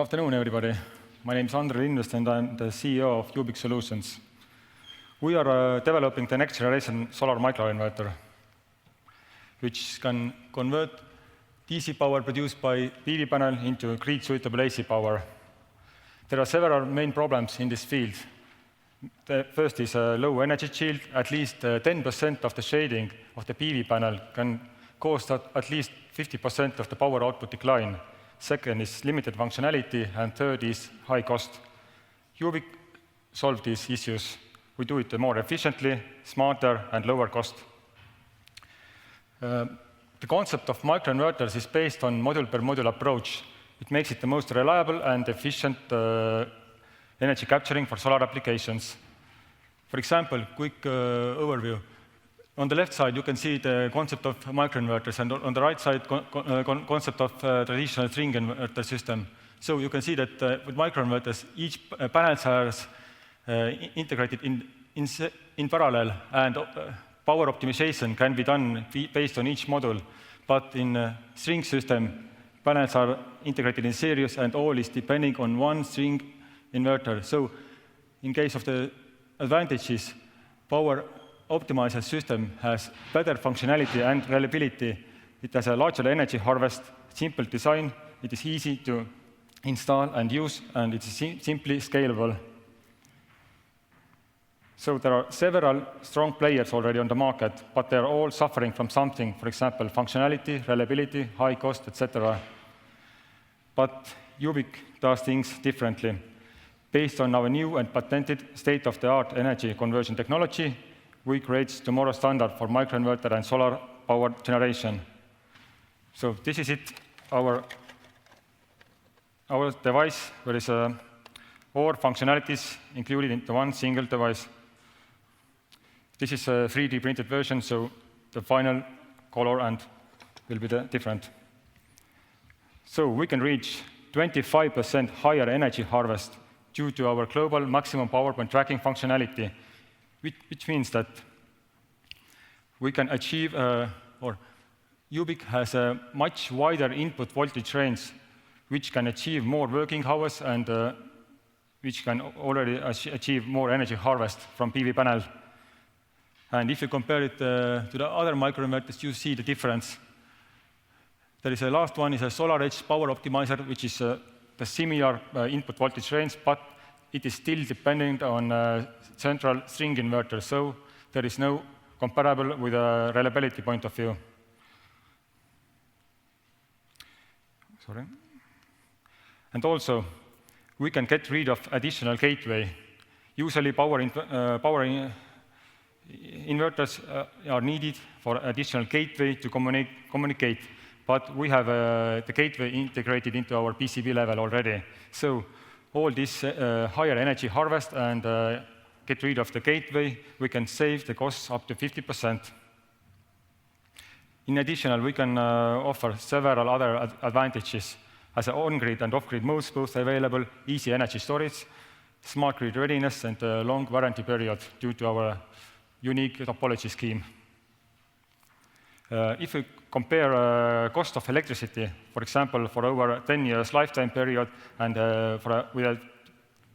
afternoon, everybody. My name is Lindvest, and I'm the CEO of Ubik Solutions. We are developing the next generation solar microinverter, which can convert DC power produced by PV panel into grid-suitable AC power. There are several main problems in this field. The first is a low energy yield. At least 10% of the shading of the PV panel can cause at least 50% of the power output decline. Second is limited functionality, and third is high cost. Ubik solved these issues. We do it more efficiently, smarter, and lower cost. The concept of microinverters is based on module-per-module approach. It makes it the most reliable and efficient energy capturing for solar applications. For example, quick overview. On the left side, you can see the concept of microinverters, and on the right side, concept of traditional string inverter system. So you can see that with microinverters, each panel is integrated in parallel, and power optimization can be done based on each module. But in a string system, panels are integrated in series, and all is depending on one string inverter. So in case of the advantages, power optimizer system has better functionality and reliability. It has a larger energy harvest, simple design, it is easy to install and use, and it is simply scalable. So there are several strong players already on the market, but they're all suffering from something, for example, functionality, reliability, high cost, etc. But Ubik does things differently. Based on our new and patented state-of-the-art energy conversion technology, we create tomorrow's standard for microinverter and solar power generation. So this is it, our device, where is all functionalities included into one single device. This is a 3D printed version, so the final color and will be different. So we can reach 25% higher energy harvest due to our global maximum power point tracking functionality, which means that we can achieve, or Ubik has a much wider input voltage range, which can achieve more working hours and which can already achieve more energy harvest from PV panel. And if you compare it to the other microinverters, you see the difference. There is a last one is a Solar Edge power optimizer, which is the similar input voltage range, but it is still dependent on central string inverter, so there is no comparable with a reliability point of view. Sorry. And also, we can get rid of additional gateway. Usually, power inverters are needed for additional gateway to communicate, but we have the gateway integrated into our PCB level already. So all this higher energy harvest and get rid of the gateway, we can save the costs up to 50%. In addition, we can offer several other advantages as on-grid and off-grid modes, both available, easy energy storage, smart grid readiness, and a long warranty period due to our unique topology scheme. If we compare cost of electricity, for example, for over 10 years lifetime period and with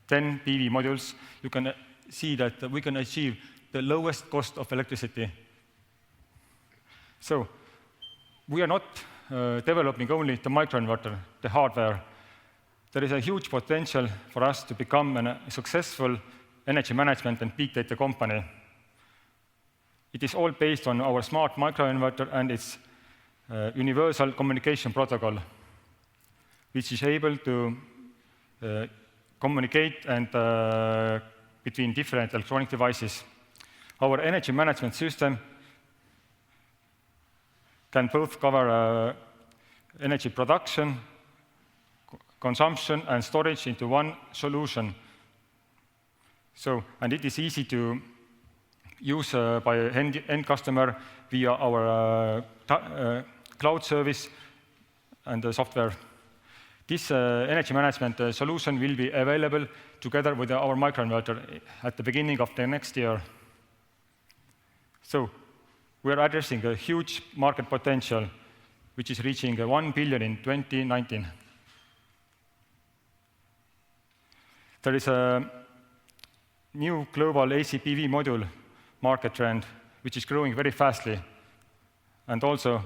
10 PV modules, you can see that we can achieve the lowest cost of electricity. So we are not developing only the microinverter, the hardware. There is a huge potential for us to become a successful energy management and big data company. It is all based on our smart microinverter and its universal communication protocol, which is able to communicate and between different electronic devices. Our energy management system can both cover energy production, consumption, and storage into one solution. So, and it is easy to use by end customer via our cloud service and the software. This energy management solution will be available together with our microinverter at the beginning of the next year. So we are addressing a huge market potential, which is reaching 1 billion in 2019. There is a new global AC PV module market trend, which is growing very fastly. And also,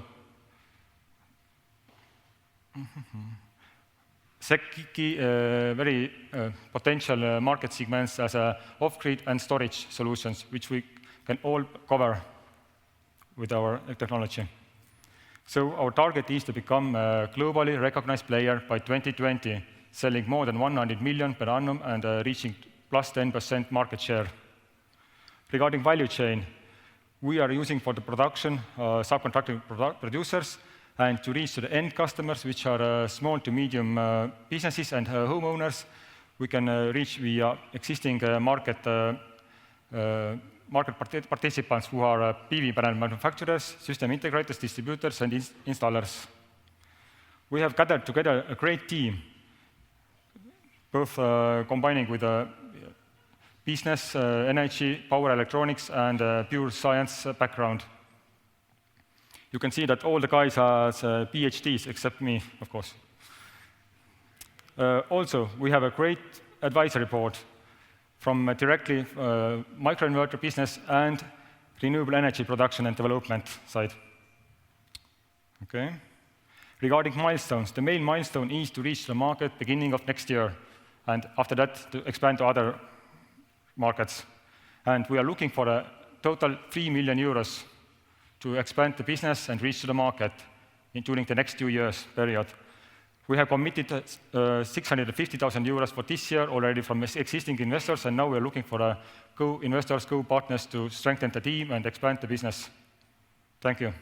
key very potential market segments as off-grid and storage solutions, which we can all cover with our technology. So our target is to become a globally recognized player by 2020, selling more than 100 million per annum and reaching plus 10% market share. Regarding value chain, we are using for the production subcontracting producers and to reach to the end customers, which are small to medium businesses and homeowners. We can reach via existing market participants who are PV panel manufacturers, system integrators, distributors, and installers. We have gathered together a great team, both combining with business, energy, power electronics, and pure science background. You can see that all the guys are PhDs, except me, of course. Also, we have a great advisory board from directly microinverter business and renewable energy production and development side. Okay. Regarding milestones, the main milestone is to reach the market beginning of next year, and after that, to expand to other markets. And we are looking for a total 3 million euros to expand the business and reach the market during the next 2 years period. We have committed 650,000 euros for this year already from existing investors, and now we're looking for co-investors, co-partners to strengthen the team and expand the business. Thank you.